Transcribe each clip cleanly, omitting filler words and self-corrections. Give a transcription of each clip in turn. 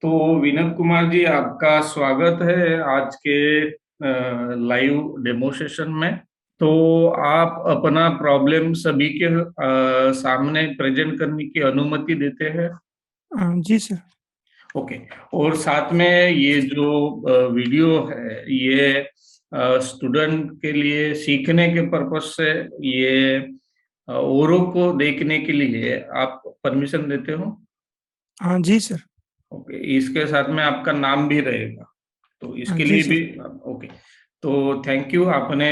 तो विनोद कुमार जी, आपका स्वागत है आज के लाइव डेमो सेशन में। तो आप अपना प्रॉब्लम सभी के सामने प्रेजेंट करने की अनुमति देते हैं? जी सर। ओके। और साथ में ये जो वीडियो है, ये स्टूडेंट के लिए सीखने के पर्पज से, ये औरों को देखने के लिए आप परमिशन देते हो? हाँ जी सर। ओके, इसके साथ में आपका नाम भी रहेगा, तो हाँ इसके जी लिए भी। सर। ओके। तो थैंक यू, आपने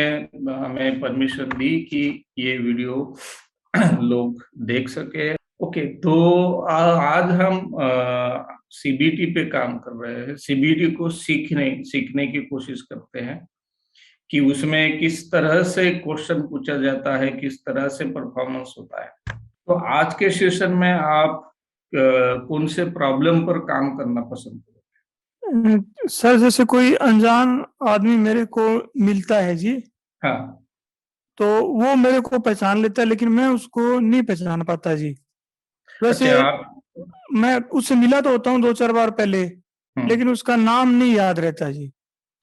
हमें परमिशन दी कि ये वीडियो लोग देख सके। ओके, तो आज हम सीबीटी पे काम कर रहे हैं। सीबीटी को सीखने सीखने की कोशिश करते हैं कि उसमें किस तरह से क्वेश्चन पूछा जाता है, किस तरह से परफॉर्मेंस होता है। तो आज के सेशन में आप कौन से प्रॉब्लम पर काम करना पसंद करोगे? सर, जैसे कोई अनजान आदमी मेरे को मिलता है जी, हाँ। तो वो मेरे को पहचान लेता है, लेकिन मैं उसको नहीं पहचान पाता जी। वैसे अच्छा, आप। मैं उससे मिला तो होता हूँ 2-4 बार पहले, हम्म। लेकिन उसका नाम नहीं याद रहता जी।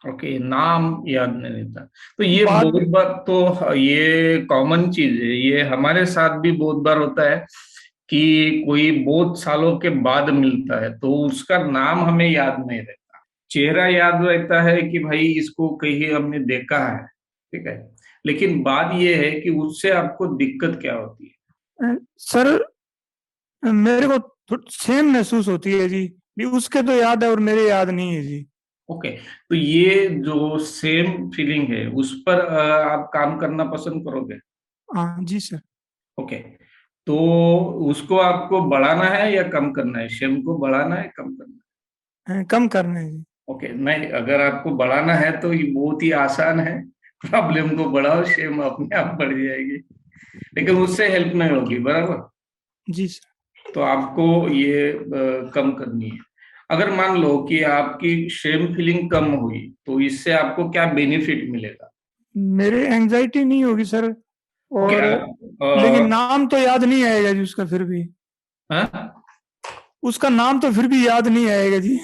ओके, नाम याद नहीं रहता। तो ये बाद बहुत बार, तो ये कॉमन चीज है, ये हमारे साथ भी बहुत बार होता है कि कोई बहुत सालों के बाद मिलता है तो उसका नाम हमें याद नहीं रहता। चेहरा याद रहता है कि भाई इसको कहीं हमने देखा है, ठीक है। लेकिन बात ये है कि उससे आपको दिक्कत क्या होती है? सर, मेरे को सेम महसूस होती है जी। भी उसके तो याद है और मेरे याद नहीं है जी। ओके। तो ये जो सेम फीलिंग है उस पर आप काम करना पसंद करोगे? हाँ जी सर। ओके। तो उसको आपको बढ़ाना है या कम करना है? शेम को बढ़ाना है, कम करना कम करना है जी। है? ओके, नहीं, अगर आपको बढ़ाना है तो ये बहुत ही आसान है। प्रॉब्लम को बढ़ाओ, शेम अपने आप बढ़ जाएगी। लेकिन उससे हेल्प नहीं होगी, बराबर। जी सर। तो आपको ये कम करनी है। अगर मान लो कि आपकी शेम फीलिंग कम हुई तो इससे आपको क्या बेनिफिट मिलेगा? मेरे एंजाइटी नहीं होगी सर। ओके। और लेकिन नाम तो याद नहीं आएगा जी उसका, फिर भी हाँ। उसका नाम तो फिर भी याद नहीं आएगा जी।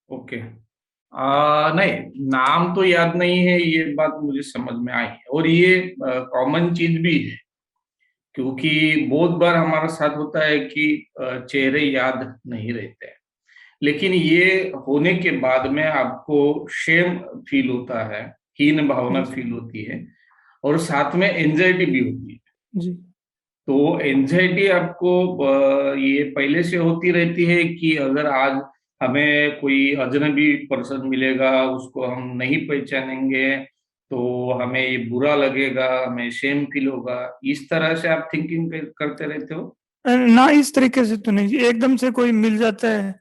ओके। नहीं, नाम तो याद नहीं है, ये बात मुझे समझ में आई है, और ये कॉमन चीज भी है। क्योंकि बहुत बार हमारे साथ होता है कि चेहरे याद नहीं रहते हैं। लेकिन ये होने के बाद में आपको शेम फील होता है, हीन भावना जी फील होती है, और साथ में एंजाइटी भी होती है। जी। तो एंजाइटी आपको ये पहले से होती रहती है कि अगर आज हमें कोई अजनबी पर्सन मिलेगा, उसको हम नहीं पहचानेंगे तो हमें ये बुरा लगेगा, हमें शेम फील होगा। इस तरह से आप थिंकिंग करते रहते हो? ना, इस तरीके से तो नहीं जी। एकदम से कोई मिल जाता है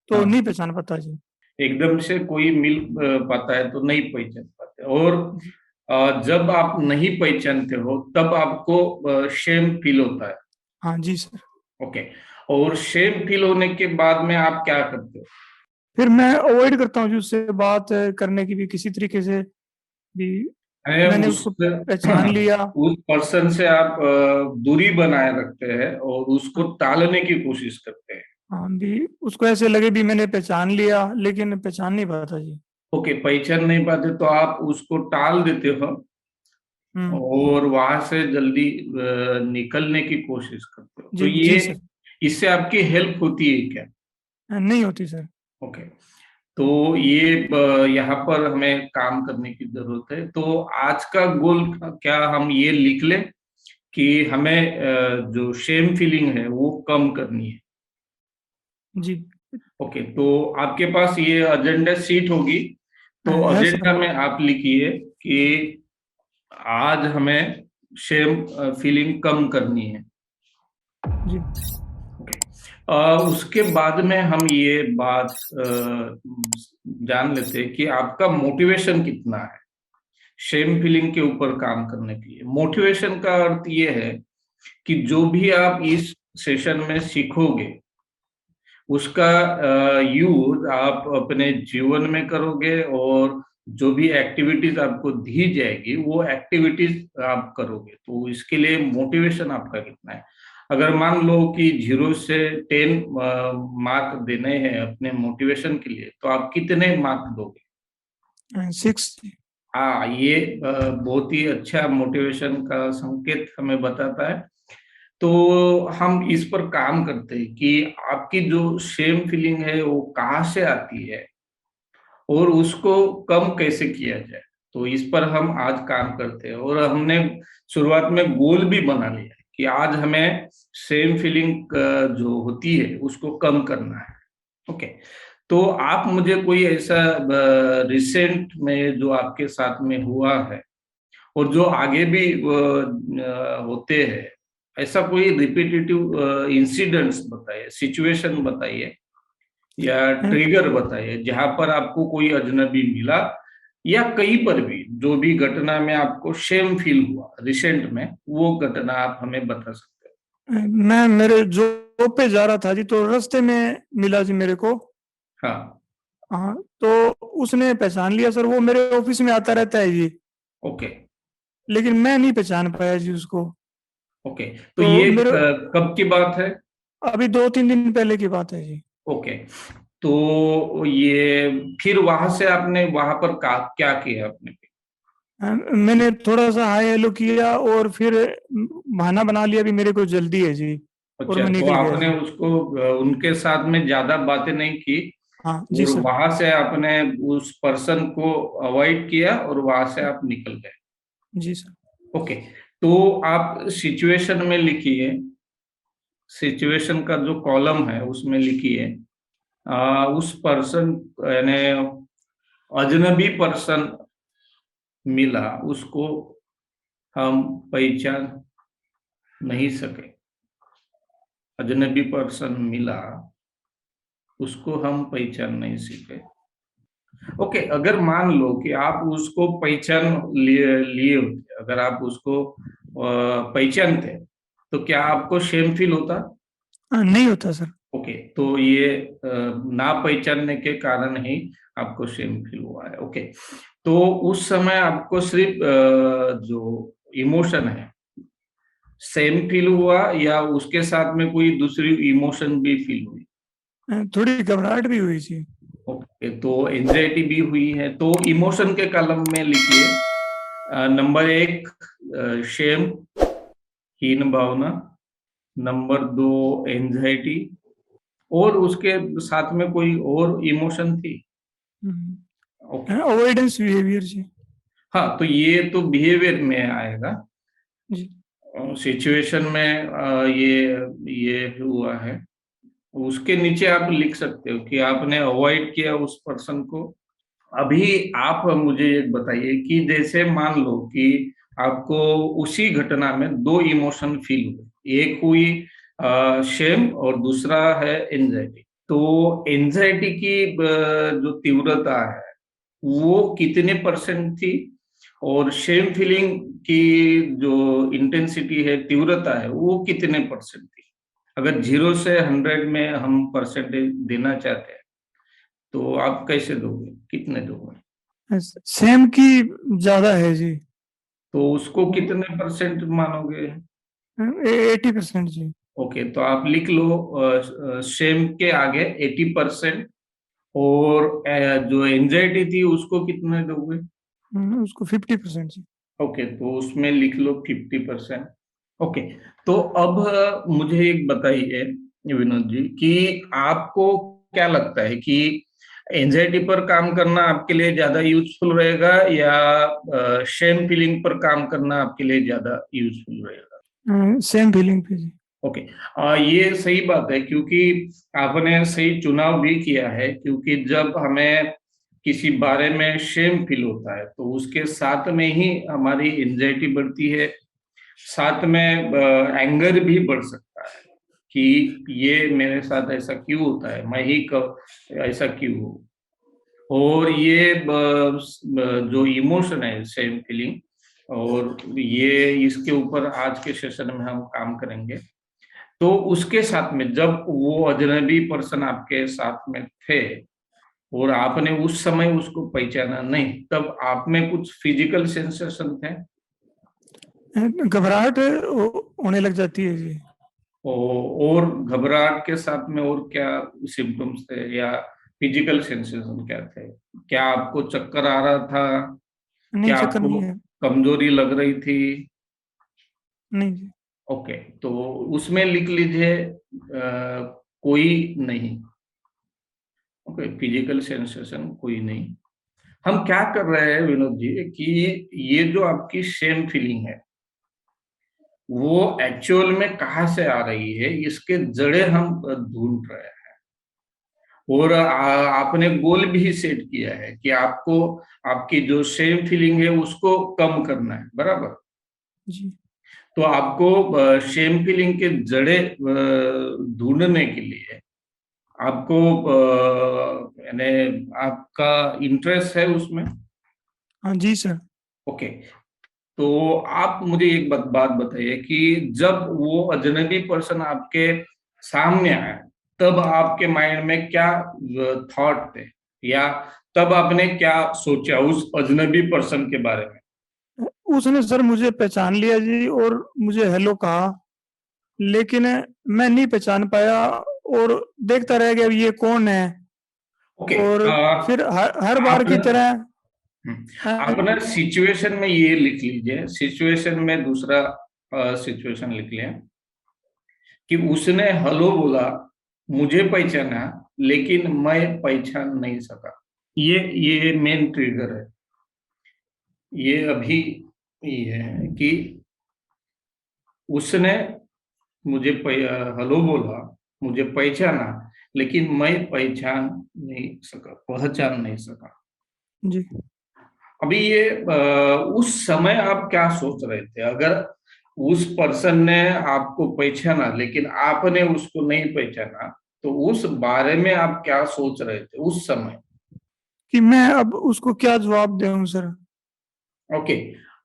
तो नहीं हाँ। पहचान पाता जी। एकदम से कोई मिल पाता है तो नहीं पहचान पाते, और जी। जब आप नहीं पहचानते हो तब आपको शेम फील होता है। हाँ जी सर। ओके। और शेम फील होने के बाद में आप क्या करते हो? फिर मैं अवॉइड करता हूँ जी उससे बात करने की भी, किसी तरीके से भी। है मैंने उस उसको पहचान लिया। उस पर्सन से आप दूरी बनाए रखते हैं और उसको टालने की कोशिश करते हैं। हाँ भी, उसको ऐसे लगे भी मैंने पहचान लिया, लेकिन पहचान नहीं पाता जी। ओके, पहचान नहीं पाते तो आप उसको टाल देते हो हम्म। और वहां से जल्दी निकलने की कोशिश करते हो। तो जी ये, जी सर। इससे आपकी हेल्प होती है क्या? नहीं होती सर। ओके। तो ये यहाँ पर हमें काम करने की जरूरत है। तो आज का गोल क्या, हम ये लिख लें कि हमें जो शेम फीलिंग है वो कम करनी है। जी। ओके, तो आपके पास ये एजेंडा शीट होगी। तो है सर। एजेंडा में आप लिखिए कि आज हमें शेम फीलिंग कम करनी है। जी ओके। उसके बाद में हम ये बात जान लेते हैं कि आपका मोटिवेशन कितना है शेम फीलिंग के ऊपर काम करने के लिए। मोटिवेशन का अर्थ ये है कि जो भी आप इस सेशन में सीखोगे उसका यूज आप अपने जीवन में करोगे, और जो भी एक्टिविटीज आपको दी जाएगी वो एक्टिविटीज आप करोगे। तो इसके लिए मोटिवेशन आपका कितना है? अगर मान लो कि 0 से 10 मार्क देने हैं अपने मोटिवेशन के लिए, तो आप कितने मार्क दोगे? 6। हाँ, ये बहुत ही अच्छा मोटिवेशन का संकेत हमें बताता है। तो हम इस पर काम करते हैं कि आपकी जो शेम फीलिंग है वो कहाँ से आती है और उसको कम कैसे किया जाए। तो इस पर हम आज काम करते हैं, और हमने शुरुआत में गोल भी बना लिया है कि आज हमें सेम फीलिंग जो होती है उसको कम करना है। ओके, तो आप मुझे कोई ऐसा रिसेंट में जो आपके साथ में हुआ है और जो आगे भी होते हैं, ऐसा कोई रिपीटेटिव इंसिडेंट्स बताइए, सिचुएशन बताइए या ट्रिगर बताइए जहां पर आपको कोई अजनबी मिला, या कहीं पर भी जो भी घटना में आपको शेम फील हुआ रिसेंट में, वो घटना आप हमें बता सकते मैं मेरे जॉब पे जा रहा था जी, तो रास्ते में मिला जी मेरे को। हो। हाँ। हाँ, तो उसने पहचान लिया सर, वो मेरे ऑफिस में आता रहता है जी, ओके। लेकिन मैं नहीं पहचान पाया जी उसको। ओके, तो तो ये मेरे कब की बात है? अभी 2-3 दिन पहले की बात है जी। ओके, तो ये फिर वहां से आपने वहां पर क्या किया आपने? मैंने थोड़ा सा हाय हेलो किया और फिर बहाना बना लिया भी मेरे को जल्दी है जी, और अच्छा, मैं तो निकल गया आपने जी। उसको उनके साथ में ज्यादा बातें नहीं की, हाँ जी और सर। वहां से आपने उस पर्सन को अवॉइड किया और वहां से आप निकल गए। जी सर। ओके, तो आप सिचुएशन में लिखिए, सिचुएशन का जो कॉलम है उसमें लिखिए, उस पर्सन यानी अजनबी पर्सन मिला, उसको हम पहचान नहीं सके। अजनबी पर्सन मिला, उसको हम पहचान नहीं सके। ओके, अगर मान लो कि आप उसको पहचान लिए लिए होते, अगर आप उसको पहचानते, तो क्या आपको शेम फील होता? नहीं होता सर। ओके, तो ये ना पहचानने के कारण ही आपको शेम फील हुआ है। ओके, तो उस समय आपको सिर्फ जो इमोशन है सेम फील हुआ, या उसके साथ में कोई दूसरी इमोशन भी फील हुई? थोड़ी घबराहट भी हुई थी। ओके, तो एंजाइटी भी हुई है, तो इमोशन के कॉलम में लिखिए नंबर 1 शेम, हीन भावना। नंबर 2 एंजाइटी, और उसके साथ में कोई और इमोशन थी? ओके। अवॉइडेंस बिहेवियर जी। हाँ, तो ये तो बिहेवियर में आएगा। जी। सिचुएशन में ये हुआ है। उसके नीचे आप लिख सकते हो कि आपने अवॉइड किया उस पर्सन को। अभी आप मुझे एक बताइए कि जैसे मान लो कि आपको उसी घटना में दो इमोशन फील हुए, एक हुई शेम और दूसरा है एंजाइटी। तो एंजाइटी की जो तीव्रता है वो कितने परसेंट थी, और शेम फीलिंग की जो इंटेंसिटी है, तीव्रता है, वो कितने परसेंट थी? अगर 0 से 100 में हम परसेंटेज देना चाहते हैं, तो आप कैसे दोगे, कितने दोगे? सेम की ज्यादा है जी। तो उसको कितने परसेंट मानोगे? 80% जी। ओके, तो आप लिख लो शेम के आगे 80%, और जो एंजाइटी थी उसको कितने दोगे? उसको 50% जी। ओके, तो उसमें लिख लो 50%। ओके, तो अब मुझे एक बताइए विनोद जी कि आपको क्या लगता है कि एंजाइटी पर काम करना आपके लिए ज्यादा यूजफुल रहेगा, या शेम फीलिंग पर काम करना आपके लिए ज्यादा यूजफुल रहेगा? सेम फीलिंग पे जी। ओके, ये सही बात है, क्योंकि आपने सही चुनाव भी किया है, क्योंकि जब हमें किसी बारे में शेम फील होता है तो उसके साथ में ही हमारी एंजाइटी बढ़ती है, साथ में एंगर भी बढ़ सकता है कि ये मेरे साथ ऐसा क्यों होता है, मैं ही कब ऐसा क्यों हूँ। और ये जो इमोशन है सेम फीलिंग, और ये इसके ऊपर आज के सेशन में हम काम करेंगे। तो उसके साथ में जब वो अजनबी पर्सन आपके साथ में थे और आपने उस समय उसको पहचाना नहीं, तब आप में कुछ फिजिकल सेंसेशन थे? घबराहट होने लग जाती है जी। और घबराहट के साथ में और क्या सिम्टम्स थे या फिजिकल सेंसेशन क्या थे? क्या आपको चक्कर आ रहा था? नहीं, क्या चक्कर आपको नहीं है। कमजोरी लग रही थी? नहीं जी। ओके, तो उसमें लिख लीजिए कोई नहीं। ओके, फिजिकल सेंसेशन कोई नहीं। हम क्या कर रहे हैं विनोद जी कि ये जो आपकी शेम फीलिंग है वो एक्चुअल में कहाँ से आ रही है, इसके जड़ें हम ढूंढ रहे हैं। और आपने गोल भी सेट किया है कि आपको आपकी जो सेम फीलिंग है उसको कम करना है, बराबर? जी। तो आपको शेम फीलिंग के जड़ें ढूंढने के लिए आपको यानी आपका इंटरेस्ट है उसमें। हाँ जी सर। ओके, तो आप मुझे एक बात बताइए कि जब वो अजनबी पर्सन आपके सामने आया तब आपके माइंड में क्या थॉट थे, या तब आपने क्या सोचा उस अजनबी पर्सन के बारे में? उसने सर मुझे पहचान लिया जी और मुझे हेलो कहा, लेकिन मैं नहीं पहचान पाया और देखता रह गया ये कौन है। ओके, और फिर हर बार की आपने तरह आप ना सिचुएशन में ये लिख लीजिए, सिचुएशन में दूसरा सिचुएशन लिख लिया कि उसने हेलो बोला, मुझे पहचाना, लेकिन मैं पहचान नहीं सका। ये मेन ट्रिगर है। ये अभी ये है कि उसने मुझे हेलो बोला, मुझे पहचाना, लेकिन मैं पहचान नहीं सका। जी। अभी ये उस समय आप क्या सोच रहे थे? अगर उस पर्सन ने आपको पहचाना लेकिन आपने उसको नहीं पहचाना, तो उस बारे में आप क्या सोच रहे थे उस समय? कि मैं अब उसको क्या जवाब दूं सर। ओके,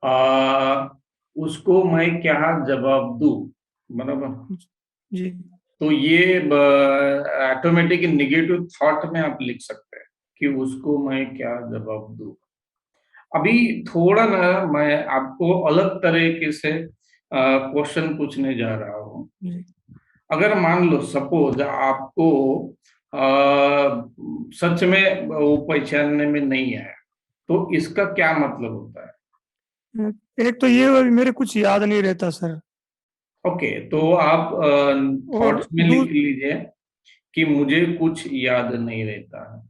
आ, उसको मैं क्या जवाब दूं, बराबर? जी। तो ये ऑटोमेटिक नेगेटिव थॉट में आप लिख सकते हैं कि उसको मैं क्या जवाब दूं। अभी थोड़ा ना मैं आपको अलग तरीके से क्वेश्चन पूछने जा रहा हूँ। जी। अगर मान लो सपोज आपको आ, सच में वो पहचानने में नहीं आया, तो इसका क्या मतलब होता है? एक तो ये अभी मेरे कुछ याद नहीं रहता सर। ओके, तो आप और थॉट्स में लिख लीजिए कि मुझे कुछ याद नहीं रहता है।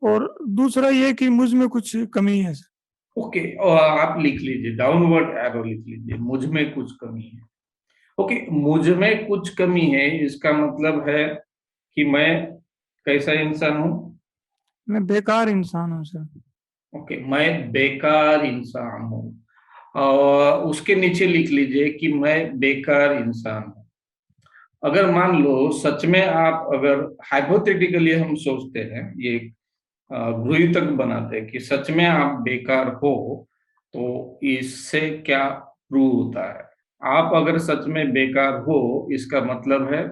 और दूसरा ये कि मुझ में कुछ कमी है सर। ओके, और आप लिख लीजिए, डाउनवर्ड एरो लिख लीजिए, मुझ में कुछ कमी है। ओके, मुझ में कुछ कमी है, इसका मतलब है कि मैं कैसा इंसान हूँ? मैं बेकार इंसान हूँ सर। ओके, मैं बेकार इंसान हूँ। और उसके नीचे लिख लीजिए कि मैं बेकार इंसान हूँ। अगर मान लो सच में आप, अगर हाइपोथेटिकली हम सोचते हैं, ये गृहीतक बनाते हैं कि सच में आप बेकार हो, तो इससे क्या प्रूव होता है? आप अगर सच में बेकार हो, इसका मतलब है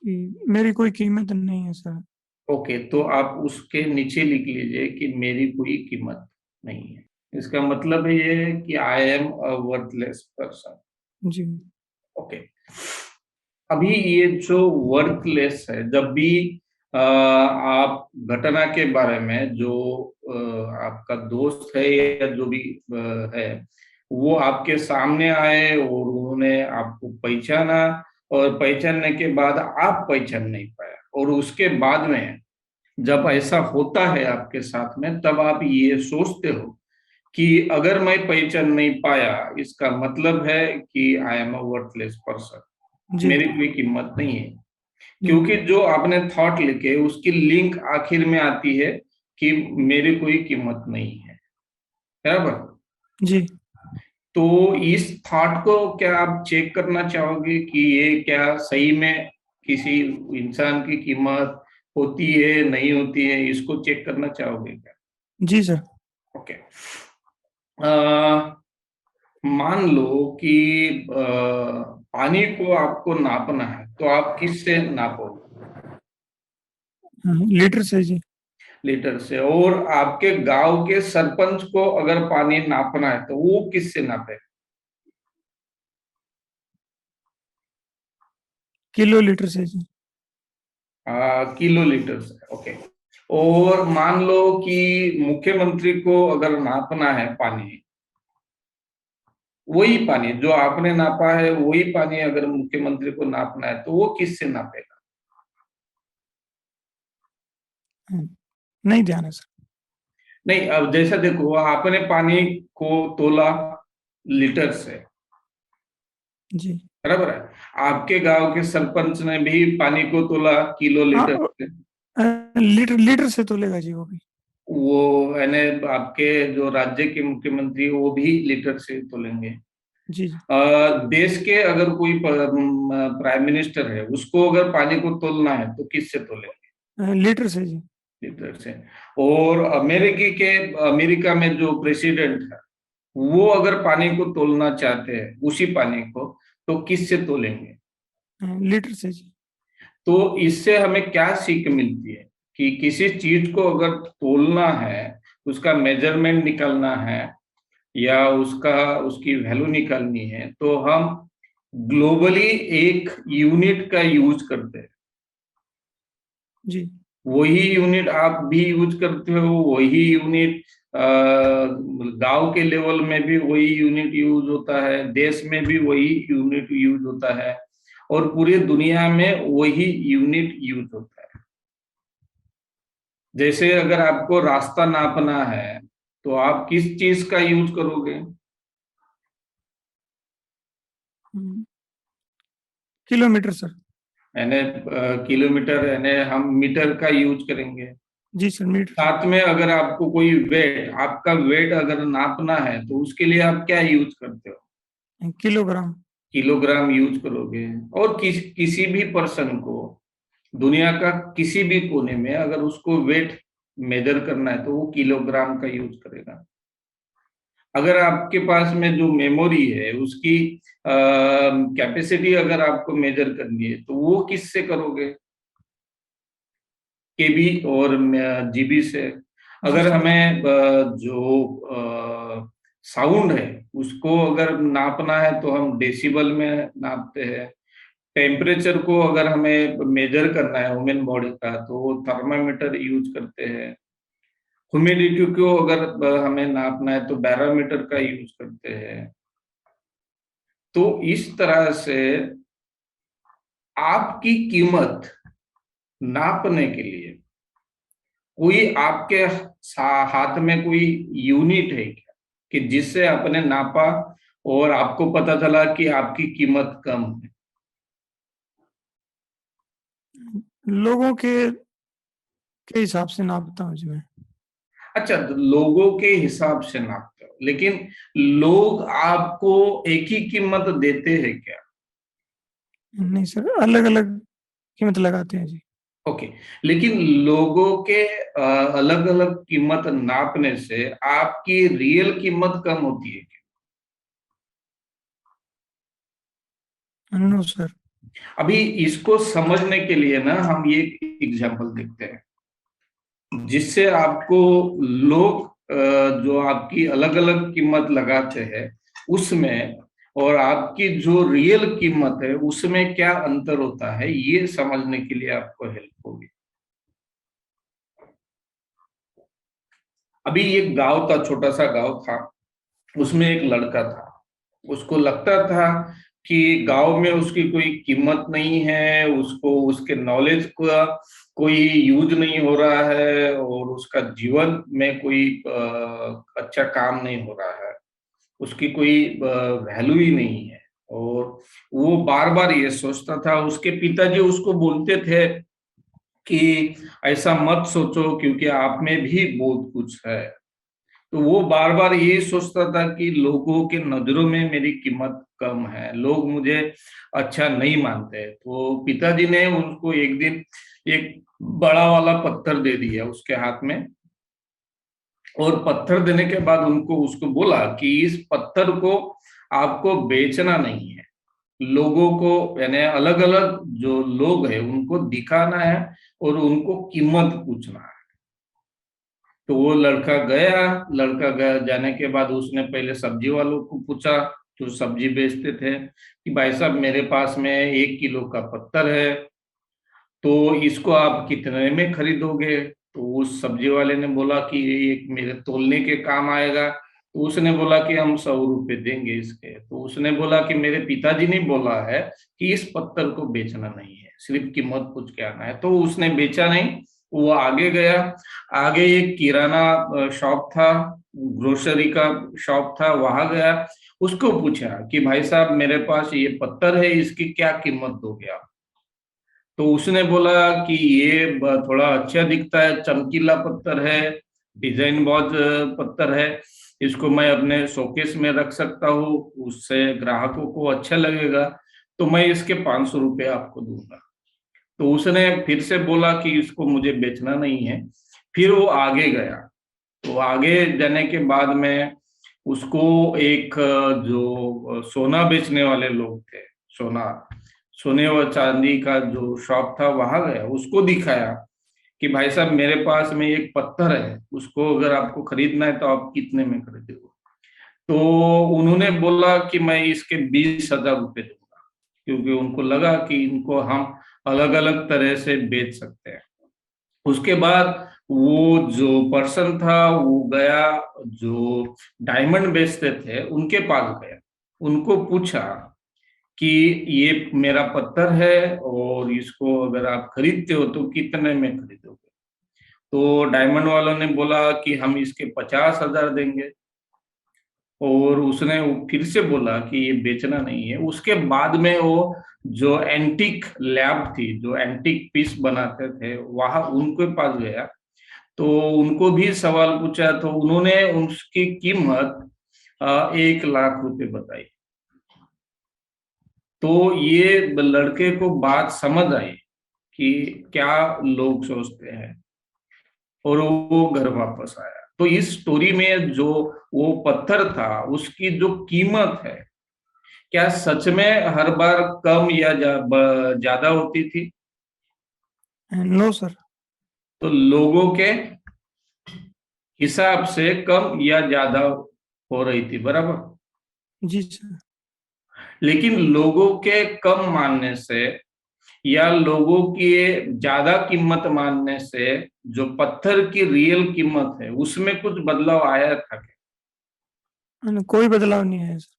कि मेरी कोई कीमत नहीं है सर। ओके, तो आप उसके नीचे लिख लीजिए कि मेरी कोई कीमत नहीं है। इसका मतलब ये है कि I am a worthless person. जी। ओके, अभी ये जो वर्थलेस है, जब भी आप घटना के बारे में जो आपका दोस्त है या जो भी है, वो आपके सामने आए और उन्होंने आपको पहचाना, और पहचानने के बाद आप पहचान नहीं पाया, और उसके बाद में जब ऐसा होता है आपके साथ में, तब आप ये सोचते हो कि अगर मैं पहचान नहीं पाया, इसका मतलब है कि I am a worthless person, जी। मेरी कोई कीमत नहीं है। जी। क्योंकि जो आपने थॉट लिखे उसकी लिंक आखिर में आती है कि मेरी कोई कीमत नहीं है, बराबर? जी। तो इस थॉट को क्या आप चेक करना चाहोगे कि ये क्या सही में किसी इंसान की कीमत होती है नहीं होती है, इसको चेक करना चाहोगे क्या? जी सर। ओके, मान लो कि पानी को आपको नापना है, तो आप किससे नापोगे? लीटर से जी। लीटर से। और आपके गांव के सरपंच को अगर पानी नापना है, तो वो किससे नापे? किलो लीटर से जी। किलो लीटर से, ओके। और मान लो कि मुख्यमंत्री को अगर नापना है पानी, वही पानी जो आपने नापा है, वही पानी अगर मुख्यमंत्री को नापना है तो वो किससे नापेगा? नहीं ध्यान है सर। नहीं, अब जैसा देखो, आपने पानी को तोला लीटर से, जी। बराबर है। आपके गांव के सरपंच ने भी पानी को तोला किलो हाँ, लीटर से। लीटर लीटर से तोलेगा जी वो भी। वो यानी आपके जो राज्य के मुख्यमंत्री, वो भी लीटर से तोलेंगे। जी जी। देश के अगर कोई प्राइम मिनिस्टर है, उसको अगर पानी को तोलना है तो किससे तोलेंगे? लीटर से जी। लीटर से। और अमेरिका में जो प्रेसिडेंट है, वो अगर पानी को तोलना चाहते हैं, उसी पानी को, तो किससे तोलेंगे? लीटर से जी। तो इससे हमें क्या सीख मिलती है कि किसी चीज को अगर तोलना है, उसका मेजरमेंट निकालना है, या उसकी वैल्यू निकालनी है, तो हम ग्लोबली एक यूनिट का यूज करते हैं। जी। वही यूनिट आप भी यूज करते हो, वही यूनिट गांव के लेवल में भी वही यूनिट यूज होता है, देश में भी वही यूनिट यूज होता है, और पूरी दुनिया में वही यूनिट यूज होता है। जैसे अगर आपको रास्ता नापना है, तो आप किस चीज का यूज करोगे? Kilometre sir. यानी किलोमीटर, यानी हम मीटर का यूज करेंगे। जी सर, मीटर। साथ में अगर आपको कोई वेट, आपका वेट अगर नापना है, तो उसके लिए आप क्या यूज करते हो? किलोग्राम। किलोग्राम यूज करोगे। और किसी भी पर्सन को, दुनिया का किसी भी कोने में अगर उसको वेट मेजर करना है, तो वो किलोग्राम का यूज करेगा। अगर आपके पास में जो मेमोरी है, उसकी कैपेसिटी अगर आपको मेजर करनी है, तो वो किससे करोगे? केबी और जीबी से। जी अगर सर। हमें जो साउंड है, उसको अगर नापना है, तो हम डेसिबल में नापते हैं। टेम्परेचर को अगर हमें मेजर करना है ह्यूमन बॉडी का, तो वो थर्मामीटर यूज करते हैं। ह्यूमिडिटी को अगर हमें नापना है, तो बैरोमीटर का यूज करते हैं। तो इस तरह से आपकी कीमत नापने के लिए कोई आपके हाथ में कोई यूनिट है क्या, कि जिससे आपने नापा और आपको पता चला कि आपकी कीमत कम है? लोगों के हिसाब से नापता हूँ जी मैं। अच्छा, तो लोगों के हिसाब से नापते हो, लेकिन लोग आपको एक ही कीमत देते हैं क्या? नहीं सर, अलग अलग कीमत लगाते हैं जी। ओके। लेकिन लोगों के अलग अलग कीमत नापने से आपकी रियल कीमत कम होती है क्या? No sir. अभी इसको समझने के लिए ना, हम ये एग्जांपल देखते हैं, जिससे आपको लोग जो आपकी अलग अलग कीमत लगाते हैं, उसमें और आपकी जो रियल कीमत है, उसमें क्या अंतर होता है, ये समझने के लिए आपको हेल्प होगी। अभी एक गांव था, छोटा सा गांव था। उसमें एक लड़का था। उसको लगता था कि गांव में उसकी कोई कीमत नहीं है, उसको उसके नॉलेज का कोई यूज नहीं हो रहा है, और उसका जीवन में कोई अच्छा काम नहीं हो रहा है, उसकी कोई वैल्यू ही नहीं है। और वो बार बार ये सोचता था। उसके पिताजी उसको बोलते थे कि ऐसा मत सोचो, क्योंकि आप में भी बहुत कुछ है। तो वो बार बार ये सोचता था कि लोगों के नजरों में मेरी कीमत कम है, लोग मुझे अच्छा नहीं मानते। तो पिताजी ने उनको एक दिन एक बड़ा वाला पत्थर दे दिया उसके हाथ में। और पत्थर देने के बाद उनको उसको बोला कि इस पत्थर को आपको बेचना नहीं है, लोगों को, यानी अलग अलग जो लोग हैं उनको दिखाना है, और उनको कीमत पूछना है। तो वो लड़का गया। लड़का गया, जाने के बाद उसने पहले सब्जी वालों को पूछा जो सब्जी बेचते थे कि भाई साहब मेरे पास में 1 किलो का पत्थर है, तो इसको आप कितने में खरीदोगे? तो उस सब्जी वाले ने बोला कि ये एक मेरे तोलने के काम आएगा। तो उसने बोला कि हम 100 रुपए देंगे इसके। तो उसने बोला कि मेरे पिताजी ने बोला है कि इस पत्थर को बेचना नहीं है, सिर्फ कीमत पूछ के आना है। तो उसने बेचा नहीं, वो आगे गया। आगे एक किराना शॉप था, ग्रोसरी का शॉप था, वहां गया। उसको पूछा कि भाई साहब मेरे पास ये पत्थर है, इसकी क्या कीमत दोगे आप? तो उसने बोला कि ये थोड़ा अच्छा दिखता है, चमकीला पत्थर है, डिजाइन बहुत पत्थर है, इसको मैं अपने शोकेस में रख सकता हूँ, उससे ग्राहकों को अच्छा लगेगा, तो मैं इसके 500 रुपये आपको दूंगा। तो उसने फिर से बोला कि इसको मुझे बेचना नहीं है। फिर वो आगे गया। तो आगे जाने के बाद में उसको एक जो सोना बेचने वाले लोग थे, सोना सोने और चांदी का जो शॉप था, वहां गया, उसको दिखाया कि भाई साहब मेरे पास में एक पत्थर है, उसको अगर आपको खरीदना है तो आप कितने में खरीदोगे? तो उन्होंने बोला कि मैं इसके 20,000 रुपये दूंगा, क्योंकि उनको लगा कि इनको हम अलग अलग तरह से बेच सकते हैं। उसके बाद वो जो पर्सन था वो गया, जो डायमंड बेचते थे उनके पास गया, उनको पूछा कि ये मेरा पत्थर है और इसको अगर आप खरीदते हो तो कितने में खरीदोगे? तो डायमंड वालों ने बोला कि हम इसके 50,000 देंगे। और उसने फिर से बोला कि ये बेचना नहीं है। उसके बाद में वो जो एंटीक लैब थी, जो एंटीक पीस बनाते थे, वहां उनके पास गया। तो उनको भी सवाल पूछा, तो उन्होंने उसकी कीमत 1 लाख रुपए बताई। तो ये लड़के को बात समझ आई कि क्या लोग सोचते हैं, और वो घर वापस आया। तो इस स्टोरी में जो वो पत्थर था, उसकी जो कीमत है, क्या सच में हर बार कम या ज्यादा होती थी? No sir. तो लोगों के हिसाब से कम या ज्यादा हो रही थी, बराबर। जी सर। लेकिन लोगों के कम मानने से या लोगों की ज्यादा कीमत मानने से जो पत्थर की रियल कीमत है उसमें कुछ बदलाव आया था क्या? कोई बदलाव नहीं है सर।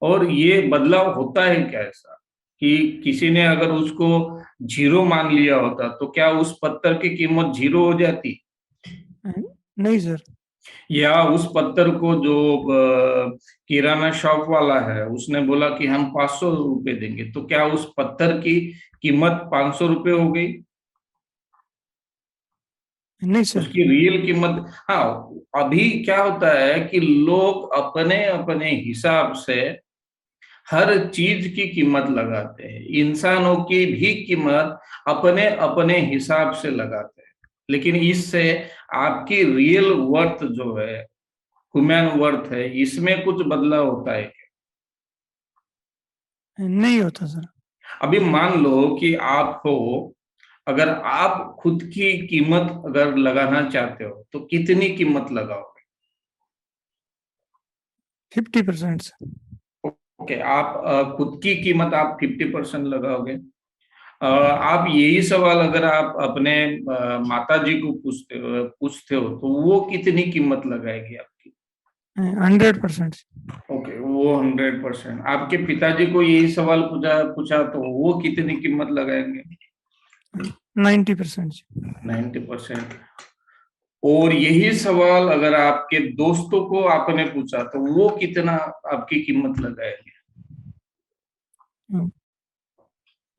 और ये बदलाव होता है क्या ऐसा कि किसी ने अगर उसको 0 मान लिया होता तो क्या उस पत्थर की कीमत 0 हो जाती? नहीं सर। या उस पत्थर को जो किराना शॉप वाला है उसने बोला कि हम 500 रुपये देंगे, तो क्या उस पत्थर की कीमत 500 रुपये हो गई? नहीं सर। उसकी रियल कीमत, हाँ। अभी क्या होता है कि लोग अपने अपने हिसाब से हर चीज की कीमत लगाते हैं, इंसानों की भी कीमत अपने अपने हिसाब से लगाते हैं। लेकिन इससे आपकी रियल वर्थ जो है, ह्यूमन वर्थ है, इसमें कुछ बदलाव होता है क्या? नहीं होता सर। अभी मान लो कि आप हो, अगर आप खुद की कीमत अगर लगाना चाहते हो तो कितनी कीमत लगाओगे? 50% सर। ओके, आप खुद की कीमत आप 50% लगाओगे। आप यही सवाल अगर आप अपने माता जी को पूछते हो तो वो कितनी कीमत लगाएगी आपकी? 100%। ओके, वो 100%। आपके पिताजी को यही सवाल पूछा पूछा तो वो कितनी कीमत लगाएंगे? 90%। 90%। और यही सवाल अगर आपके दोस्तों को आपने पूछा तो वो कितना आपकी कीमत लगाएंगे?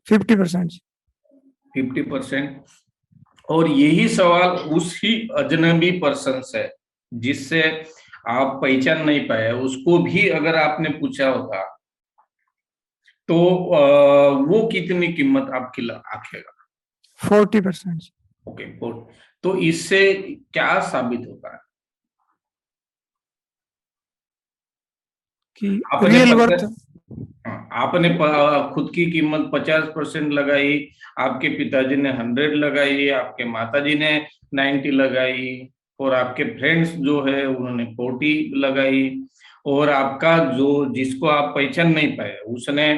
50%। 50%। और यही सवाल उसी अजनबी पर्सन से, जिससे आप पहचान नहीं पाए, उसको भी अगर आपने पूछा होगा तो वो कितनी कीमत आपकी आखेगा? 40%। ओके, तो इससे क्या साबित होता है? कि आपने रियल वर्थ। 50, हाँ, आपने खुद की कीमत 50% लगाई, आपके पिताजी ने 100 लगाई, आपके माताजी ने 90 लगाई, और आपके फ्रेंड्स जो है उन्होंने 40 लगाई। और आपका जो जिसको आप पहचान नहीं पाए उसने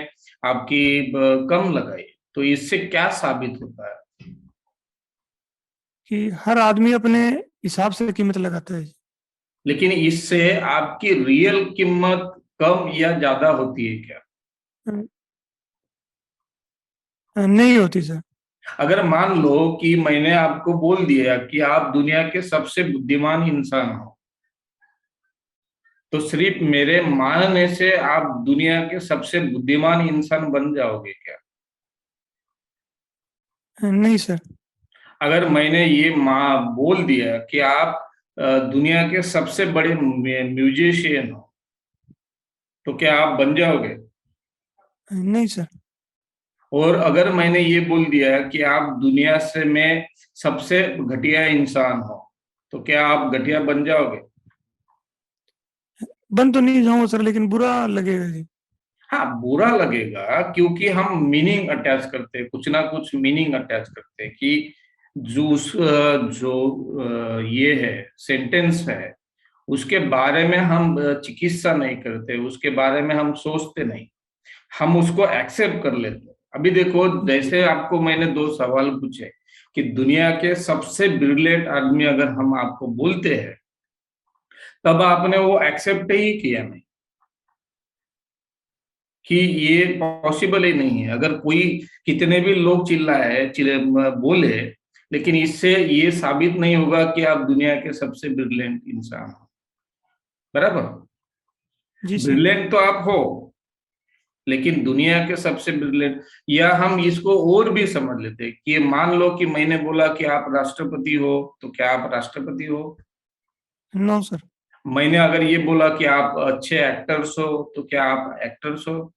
आपकी कम लगाई, तो इससे क्या साबित होता है? कि हर आदमी अपने हिसाब से कीमत लगाता है। लेकिन इससे आपकी रियल कीमत कम या ज्यादा होती है क्या? नहीं होती सर। अगर मान लो कि मैंने आपको बोल दिया कि आप दुनिया के सबसे बुद्धिमान इंसान हो, तो सिर्फ मेरे मानने से आप दुनिया के सबसे बुद्धिमान इंसान बन जाओगे क्या? नहीं सर। अगर मैंने ये बोल दिया कि आप दुनिया के सबसे बड़े म्यूजिशियन हो, तो क्या आप बन जाओगे? नहीं सर। और अगर मैंने ये बोल दिया कि आप दुनिया से में सबसे घटिया इंसान हो, तो क्या आप घटिया बन जाओगे? बन तो नहीं जाऊंगा सर, लेकिन बुरा लगेगा जी। हाँ, बुरा लगेगा क्योंकि हम मीनिंग अटैच करते हैं, कुछ ना कुछ मीनिंग अटैच करते हैं कि जो ये है सेंटेंस है, उसके बारे में हम चिकित्सा नहीं करते, उसके बारे में हम सोचते नहीं, हम उसको एक्सेप्ट कर लेते हैं। अभी देखो, जैसे आपको मैंने दो सवाल पूछे कि दुनिया के सबसे ब्रिलियंट आदमी अगर हम आपको बोलते हैं, तब आपने वो एक्सेप्ट ही किया नहीं कि ये पॉसिबल ही नहीं है। अगर कोई कितने भी लोग बोले, लेकिन इससे ये साबित नहीं होगा कि आप दुनिया के सबसे ब्रिलियंट इंसान हो। बराबर? जी सर। ब्रिलियंट तो आप हो, लेकिन दुनिया के सबसे ब्रिलियंट, या हम इसको और भी समझ लेते हैं कि मान लो कि मैंने बोला कि आप राष्ट्रपति हो, तो क्या आप राष्ट्रपति हो? No sir. मैंने अगर ये बोला कि आप अच्छे एक्टर्स हो, तो क्या आप एक्टर्स हो?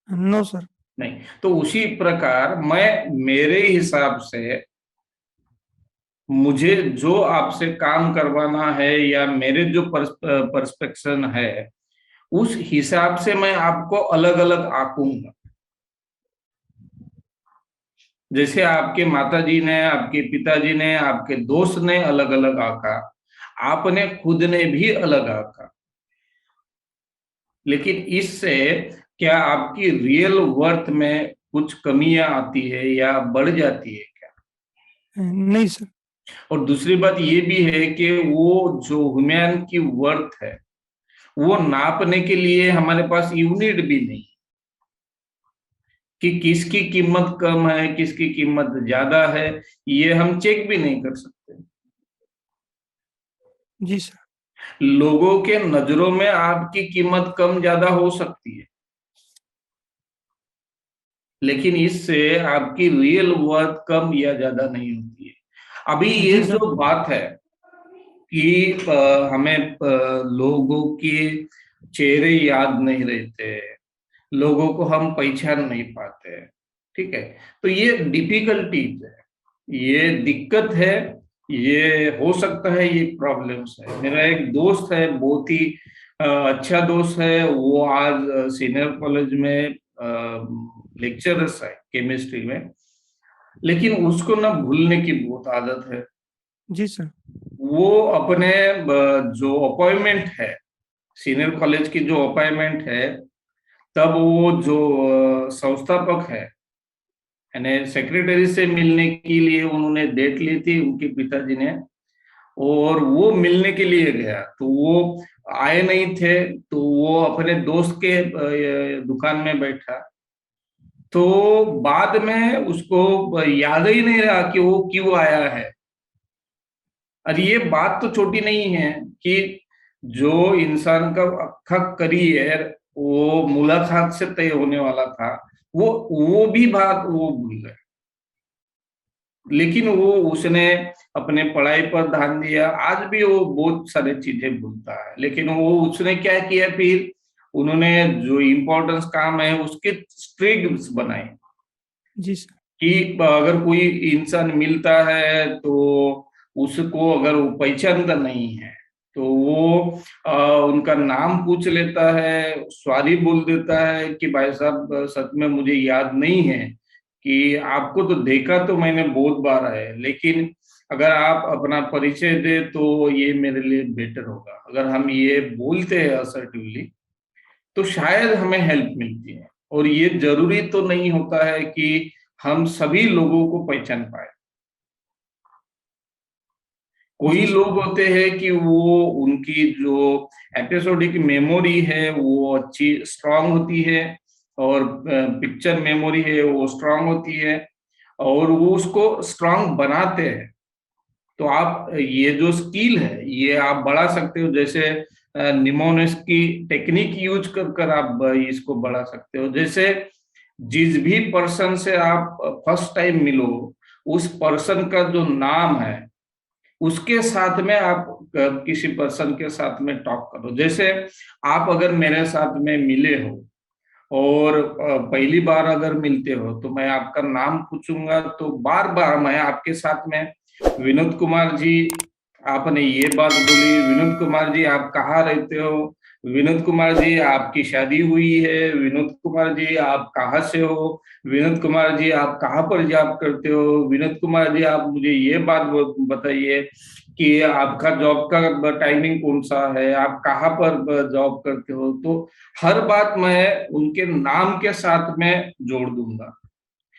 No sir. नहीं। तो उसी प्रकार मैं मेरे हिसाब से, मुझे जो आपसे काम करवाना है या मेरे जो परस्पेक्शन है, उस हिसाब से मैं आपको अलग अलग आंकूंगा। जैसे आपके माताजी ने, आपके पिताजी ने, आपके दोस्त ने अलग अलग आंका, आपने खुद ने भी अलग आंका। लेकिन इससे क्या आपकी रियल वर्थ में कुछ कमियां आती है या बढ़ जाती है क्या? नहीं सर। और दूसरी बात ये भी है कि वो जो ह्यूमन की वर्थ है, वो नापने के लिए हमारे पास यूनिट भी नहीं, कि किसकी कीमत कम है किसकी कीमत ज्यादा है, ये हम चेक भी नहीं कर सकते। जी सर। लोगों के नजरों में आपकी कीमत कम ज्यादा हो सकती है, लेकिन इससे आपकी रियल वर्थ कम या ज्यादा नहीं होती है। अभी ये जी सर। जो बात है कि हमें लोगों के चेहरे याद नहीं रहते, लोगों को हम पहचान नहीं पाते, ठीक है, तो ये डिफिकल्टीज है, ये दिक्कत है, ये हो सकता है ये प्रॉब्लम्स है। मेरा एक दोस्त है, बहुत ही अच्छा दोस्त है, वो आज सीनियर कॉलेज में लेक्चरर्स है केमिस्ट्री में, लेकिन उसको ना भूलने की बहुत आदत है। जी सर। वो अपने जो अपॉइंटमेंट है, सीनियर कॉलेज की जो अपॉइंटमेंट है, तब वो जो संस्थापक है, यानी सेक्रेटरी से मिलने के लिए उन्होंने डेट ली थी उनके पिताजी ने, और वो मिलने के लिए गया तो वो आए नहीं थे, तो वो अपने दोस्त के दुकान में बैठा, तो बाद में उसको याद ही नहीं रहा कि वो क्यों आया है। और ये बात तो छोटी नहीं है कि जो इंसान का अक्खा करियर वो मुलाकात से तय होने वाला था, वो भी बात वो भूल गए। लेकिन वो उसने अपने पढ़ाई पर ध्यान दिया, आज भी वो बहुत सारी चीजें भूलता है, लेकिन वो उसने क्या किया फिर, उन्होंने जो इम्पोर्टेंस काम है उसके स्ट्रिक्स बनाए जी सर। कि अगर कोई इंसान मिलता है तो उसको अगर वो पहचानता नहीं है, तो वो उनका नाम पूछ लेता है, सॉरी बोल देता है कि भाई साहब सच में मुझे याद नहीं है, कि आपको तो देखा तो मैंने बहुत बार है, लेकिन अगर आप अपना परिचय दे तो ये मेरे लिए बेटर होगा। अगर हम ये बोलते हैं असर्टिवली तो शायद हमें हेल्प मिलती है। और ये जरूरी तो नहीं होता है कि हम सभी लोगों को पहचान पाए। कोई जी लोग होते हैं कि वो उनकी जो एपिसोडिक मेमोरी है वो अच्छी स्ट्रांग होती है, और पिक्चर मेमोरी है वो स्ट्रांग होती है, और वो उसको स्ट्रांग बनाते हैं। तो आप ये जो स्किल है ये आप बढ़ा सकते हो। जैसे निमोनिक्स की टेक्निक यूज कर कर आप इसको बढ़ा सकते हो। जैसे जिस भी पर्सन से आप फर्स्ट टाइम मिलो, उस पर्सन का जो नाम है उसके साथ में आप किसी पर्सन के साथ में टॉक करो। जैसे आप अगर मेरे साथ में मिले हो और पहली बार अगर मिलते हो तो मैं आपका नाम पूछूंगा, तो बार बार मैं आपके साथ में विनोद कुमार जी, आपने ये बात बोली, विनोद कुमार जी आप कहाँ रहते हो, विनोद कुमार जी आपकी शादी हुई है, विनोद कुमार जी आप कहाँ से हो, विनोद कुमार जी आप कहाँ पर जॉब करते हो, विनोद कुमार जी आप मुझे ये बात बताइए कि आपका जॉब का टाइमिंग कौन सा है, आप कहाँ पर जॉब करते हो। तो हर बात मैं उनके नाम के साथ में जोड़ दूंगा।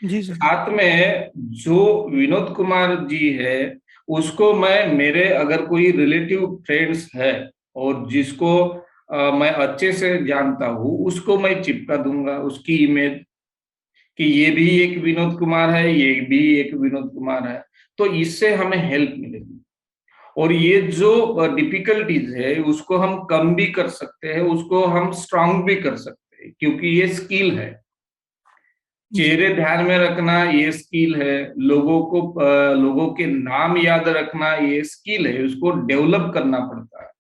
जी सर। साथ में जो विनोद कुमार जी है उसको मैं, मेरे अगर कोई रिलेटिव फ्रेंड्स है और जिसको मैं अच्छे से जानता हूँ, उसको मैं चिपका दूंगा उसकी इमेज, कि ये भी एक विनोद कुमार है, ये भी एक विनोद कुमार है। तो इससे हमें हेल्प मिलेगी। और ये जो डिफिकल्टीज है उसको हम कम भी कर सकते हैं, उसको हम स्ट्रांग भी कर सकते हैं, क्योंकि ये स्किल है। जी चेहरे ध्यान में रखना ये स्किल है, लोगों को लोगों के नाम याद रखना ये स्किल है, उसको डेवलप करना पड़ता है।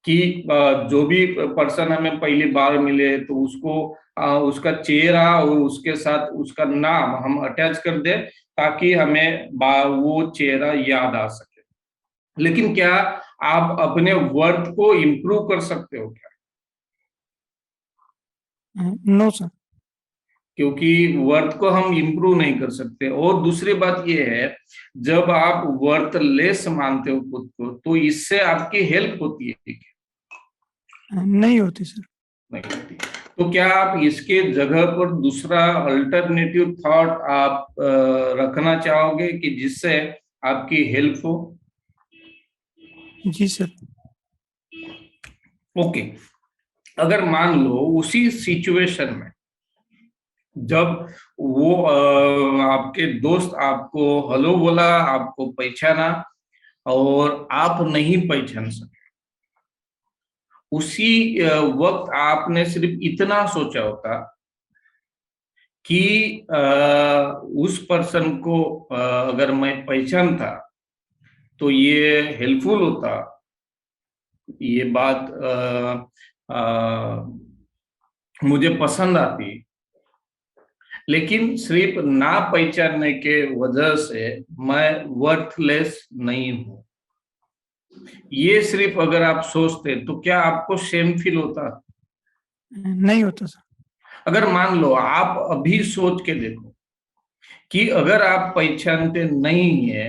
कि जो भी पर्सन हमें पहली बार मिले तो उसको उसका चेहरा और उसके साथ उसका नाम हम अटैच कर दे, ताकि हमें वो चेहरा याद आ सके। लेकिन क्या आप अपने वर्थ को इम्प्रूव कर सकते हो क्या? No sir. क्योंकि वर्थ को हम इम्प्रूव नहीं कर सकते। और दूसरी बात ये है, जब आप वर्थलेस मानते हो खुद को, तो इससे आपकी हेल्प होती है कि नहीं होती सर। नहीं होती। तो क्या आप इसके जगह पर दूसरा अल्टरनेटिव थॉट आप रखना चाहोगे कि जिससे आपकी हेल्प हो? जी सर। ओके। अगर मान लो उसी सिचुएशन में जब वो आपके दोस्त आपको हेलो बोला, आपको पहचाना, और आप नहीं पहचान सके, उसी वक्त आपने सिर्फ इतना सोचा होता कि उस पर्सन को अगर मैं पहचानता तो ये हेल्पफुल होता, ये बात मुझे पसंद आती। लेकिन सिर्फ ना पहचानने के वजह से मैं वर्थलेस नहीं हूं, ये सिर्फ अगर आप सोचते तो क्या आपको शेम फील होता? नहीं होता सर। अगर मान लो आप अभी सोच के देखो कि अगर आप पहचानते नहीं है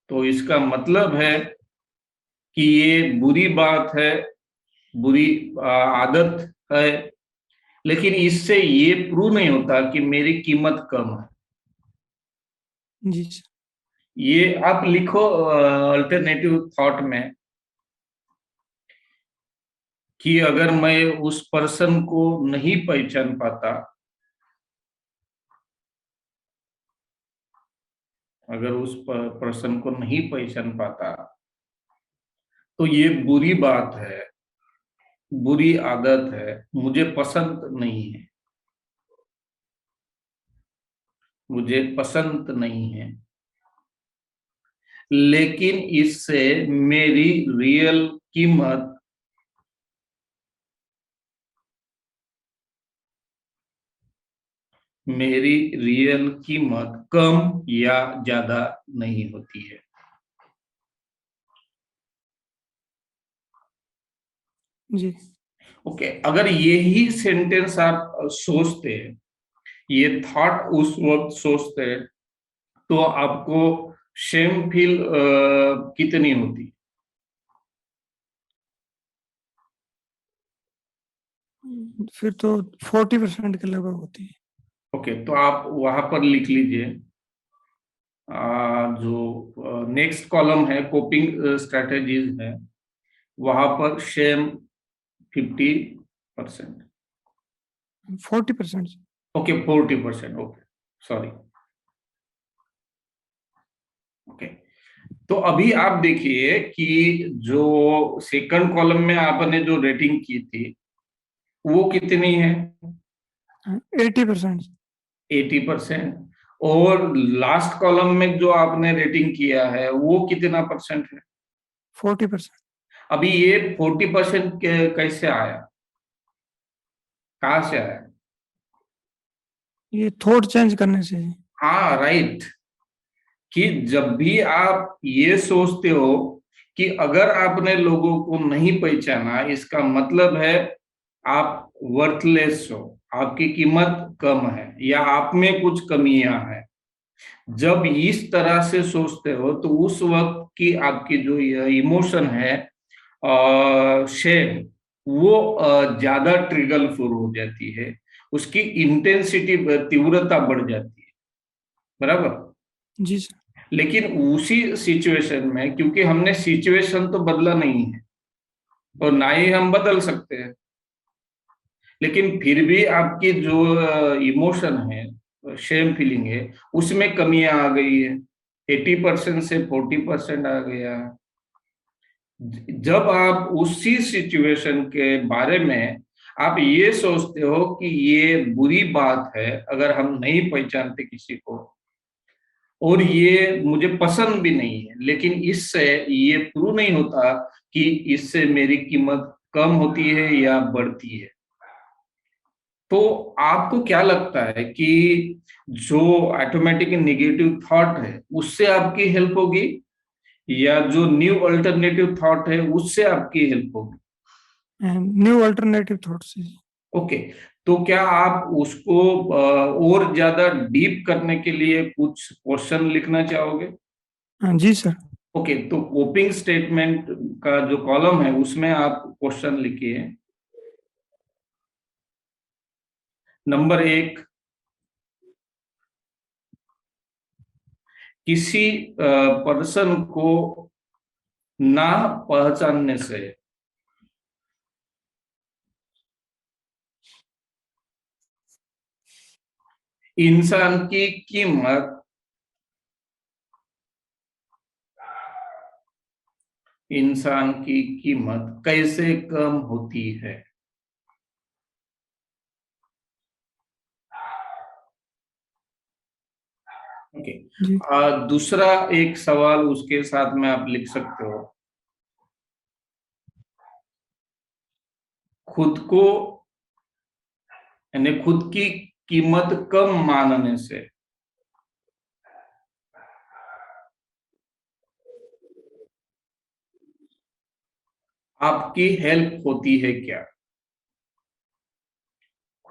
तो इसका मतलब है कि ये बुरी बात है, बुरी आदत है। लेकिन इससे ये प्रूव नहीं होता कि मेरी कीमत कम है। जी सर। ये आप लिखो अल्टरनेटिव थॉट में कि अगर मैं उस पर्सन को नहीं पहचान पाता, अगर उस पर्सन को नहीं पहचान पाता तो ये बुरी बात है, बुरी आदत है, मुझे पसंद नहीं है, मुझे पसंद नहीं है। लेकिन इससे मेरी रियल कीमत, मेरी रियल कीमत कम या ज्यादा नहीं होती है। जी ओके। अगर यही सेंटेंस आप सोचते हैं, ये थॉट उस वक्त सोचते हैं, तो आपको शेम फील कितनी होती? फिर तो 40% के लगभग होती है। ओके, तो आप वहां पर लिख लीजिए, जो नेक्स्ट कॉलम है कोपिंग स्ट्रेटेजीज है, वहां पर shame 50%। 40%। Okay, 40%, okay, sorry. Okay, तो अभी आप देखिए कि जो सेकंड कॉलम में आपने जो रेटिंग की थी वो कितनी है? 80%। 80%। और लास्ट कॉलम में जो आपने रेटिंग किया है वो कितना परसेंट है? 40%। अभी ये 40% कैसे आया, कहाँ से आया? ये थॉट चेंज करने से है। हाँ, राइट। कि जब भी आप ये सोचते हो कि अगर आपने लोगों को नहीं पहचाना, इसका मतलब है आप वर्थलेस हो, आपकी कीमत कम है या आप में कुछ कमियां हैं। जब इस तरह से सोचते हो तो उस वक्त की आपकी जो इमोशन है, शेम, वो ज्यादा ट्रिगरफुल हो जाती है, उसकी इंटेंसिटी, तीव्रता बढ़ जाती है, बराबर। जी सर। लेकिन उसी सिचुएशन में, क्योंकि हमने सिचुएशन तो बदला नहीं है और ना ही हम बदल सकते हैं, लेकिन फिर भी आपकी जो इमोशन है, शेम फीलिंग है, उसमें कमियां आ गई है, 80% से 40% आ गया। जब आप उसी सिचुएशन के बारे में आप ये सोचते हो कि ये बुरी बात है अगर हम नहीं पहचानते किसी को, और ये मुझे पसंद भी नहीं है, लेकिन इससे ये प्रूव नहीं होता कि इससे मेरी कीमत कम होती है या बढ़ती है। तो आपको क्या लगता है कि जो ऑटोमेटिक नेगेटिव थॉट है उससे आपकी हेल्प होगी, या जो न्यू अल्टरनेटिव थॉट है उससे आपकी हेल्प होगी? न्यू अल्टरनेटिव थॉट से। ओके, तो क्या आप उसको और ज्यादा डीप करने के लिए कुछ क्वेश्चन लिखना चाहोगे? हाँ जी सर। ओके, तो कोपिंग स्टेटमेंट का जो कॉलम है उसमें आप क्वेश्चन लिखिए। नंबर 1, किसी पर्सन को ना पहचानने से इंसान की कीमत, इंसान की कीमत कैसे कम होती है? ओके। जी। दूसरा एक सवाल उसके साथ में आप लिख सकते हो, खुद को, यानी खुद की कीमत कम मानने से आपकी हेल्प होती है क्या?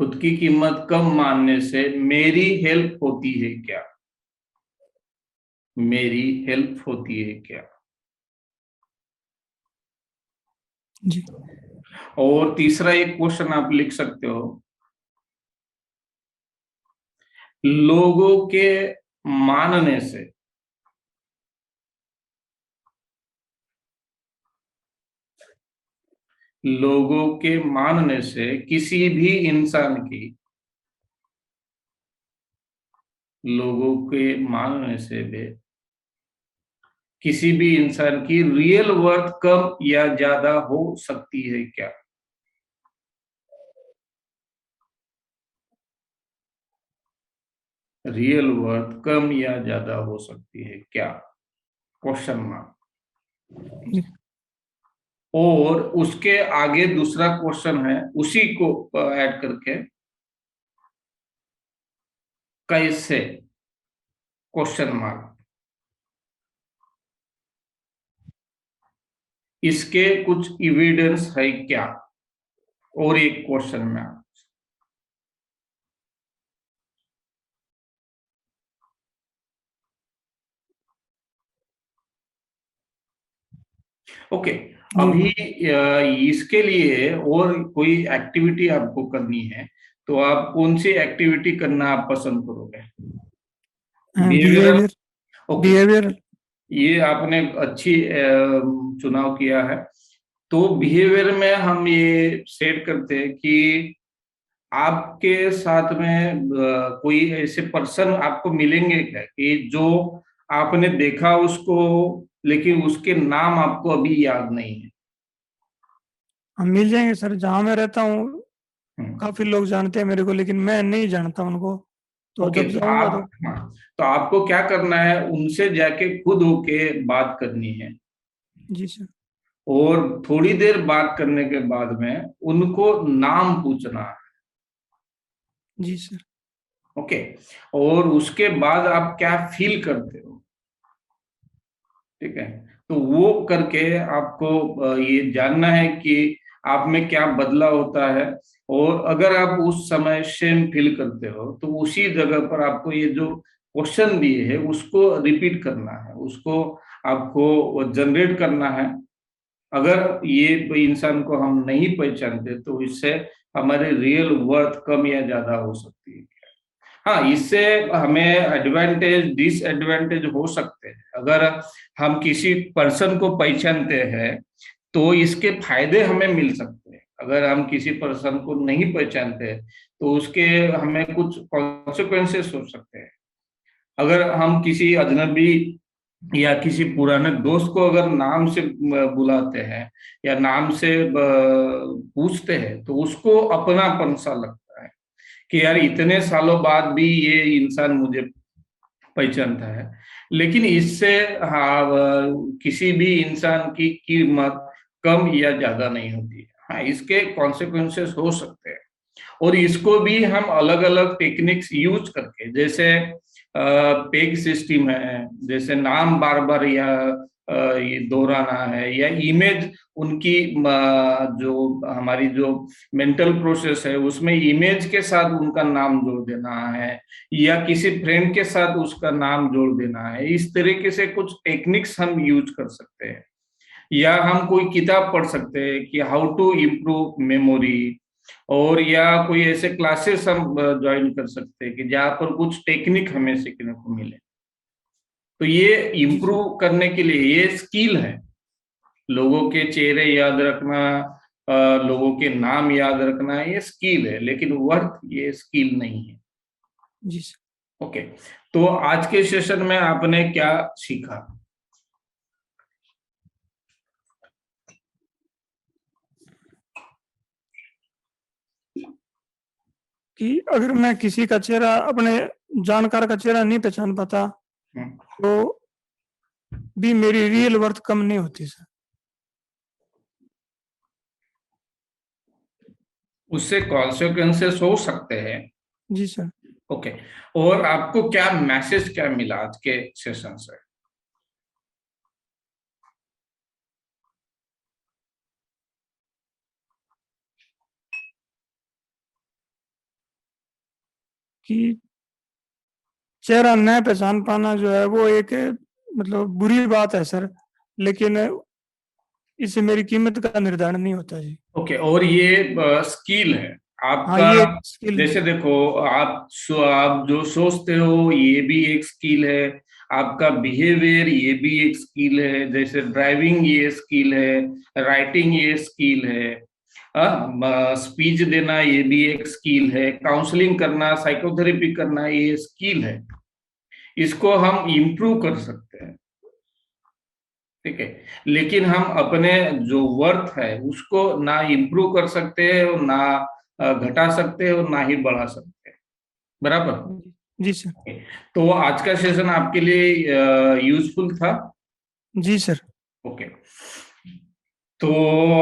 खुद की कीमत कम मानने से मेरी हेल्प होती है क्या? मेरी हेल्प होती है क्या? जी। और तीसरा एक क्वेश्चन आप लिख सकते हो, लोगों के मानने से लोगों के मानने से किसी भी इंसान की, लोगों के मानने से भी किसी भी इंसान की रियल वर्थ कम या ज्यादा हो सकती है क्या? रियल वर्थ कम या ज्यादा हो सकती है क्या? Question mark. जी। और उसके आगे दूसरा क्वेश्चन है उसी को ऐड करके, कैसे, क्वेश्चन मार्क। इसके कुछ एविडेंस है क्या? और एक क्वेश्चन में ओके। जी अभी इसके लिए और कोई एक्टिविटी आपको करनी है तो आप कौन सी एक्टिविटी करना आप पसंद करोगे? बिहेवियरल। Behaviour okay. बिहेवियर ये आपने अच्छी चुनाव किया है। तो बिहेवियर में हम ये सेट करते हैं कि आपके साथ में कोई ऐसे पर्सन आपको मिलेंगे क्या कि जो आपने देखा उसको, लेकिन उसके नाम आपको अभी याद नहीं है? हम मिल जाएंगे सर, जहाँ मैं रहता हूँ हम्म। काफी लोग जानते हैं मेरे को, लेकिन मैं नहीं जानता उनको। तो ओके। जब तो जाऊंगा तो। आप, हाँ, तो आपको क्या करना है, उनसे जाके खुद होके बात करनी है। जी सर। और थोड़ी देर बात करने के बाद में उनको नाम पूछना है। जी सर। ओके। और उसके बाद आप क्या फील करते हो, ठीक है? तो वो करके आपको ये जानना है कि आप में क्या बदलाव होता है। और अगर आप उस समय सेम फील करते हो तो उसी जगह पर आपको ये जो क्वेश्चन दिए है उसको रिपीट करना है, उसको आपको जनरेट करना है। अगर ये इंसान को हम नहीं पहचानते तो इससे हमारे रियल वर्थ कम या ज्यादा हो सकती है। हाँ, इससे हमें एडवांटेज डिसएडवांटेज हो सकते हैं। अगर हम किसी पर्सन को पहचानते हैं तो इसके फायदे हमें मिल सकते हैं। अगर हम किसी पर्सन को नहीं पहचानते तो उसके हमें कुछ कॉन्सिक्वेंसेस हो सकते हैं। अगर हम किसी अजनबी या किसी पुराने दोस्त को अगर नाम से बुलाते हैं या नाम से पूछते हैं तो उसको अपनापन सा लगता है कि यार इतने सालों बाद भी ये इंसान मुझे पहचानता है। लेकिन इससे, हाँ, किसी भी इंसान की कीमत कम या ज्यादा नहीं होती है। हाँ, इसके कॉन्सिक्वेंसेस हो सकते हैं। और इसको भी हम अलग अलग टेक्निक्स यूज करके, जैसे पेग सिस्टम है, जैसे नाम बार बार या ये दोहराना है, या इमेज उनकी जो हमारी जो मेंटल प्रोसेस है उसमें इमेज के साथ उनका नाम जोड़ देना है, या किसी फ्रेंड के साथ उसका नाम जोड़ देना है। इस तरीके से कुछ टेक्निक्स हम यूज कर सकते हैं। या हम कोई किताब पढ़ सकते हैं कि हाउ टू इम्प्रूव मेमोरी, और या कोई ऐसे क्लासेस हम ज्वाइन कर सकते हैं कि जहाँ पर कुछ टेक्निक हमें सीखने को मिले। तो ये जी सर। इम्प्रूव करने के लिए ये स्किल है। लोगों के चेहरे याद रखना, लोगों के नाम याद रखना, ये स्किल है, लेकिन वर्थ ये स्किल नहीं है। जी सर। ओके। तो आज के सेशन में आपने क्या सीखा? कि अगर मैं किसी का चेहरा, अपने जानकार का चेहरा नहीं पहचान पाता हम्म। तो भी मेरी रियल वर्थ कम नहीं होती सर। उससे कॉन्सिक्वेंसेस हो सकते हैं। जी सर। ओके। और आपको क्या मैसेज क्या मिला आज के सेशन से? कि चेहरा न पहचान पाना जो है वो एक मतलब बुरी बात है सर, लेकिन इससे मेरी कीमत का निर्धारण नहीं होता जी। ओके। और ये स्किल है हाँ, आपका। ये एक स्किल है। जैसे देखो, आप जो सोचते हो ये भी एक स्किल है। आपका बिहेवियर ये भी एक स्किल है। जैसे ड्राइविंग ये स्किल है, राइटिंग ये स्किल है, स्पीच देना ये भी एक स्किल है, काउंसलिंग करना, साइकोथेरेपी करना ये स्किल है। इसको हम इम्प्रूव कर सकते हैं, ठीक है? लेकिन हम अपने जो वर्थ है उसको ना इम्प्रूव कर सकते हैं और ना घटा सकते हैं और ना ही बढ़ा सकते हैं। बराबर। जी सर। तो आज का सेशन आपके लिए यूजफुल था। जी सर। ओके। तो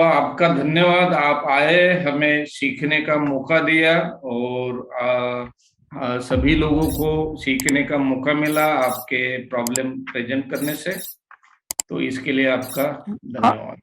आपका धन्यवाद, आप आए, हमें सीखने का मौका दिया, और सभी लोगों को सीखने का मौका मिला आपके प्रॉब्लम प्रेजेंट करने से। तो इसके लिए आपका आ, धन्यवाद।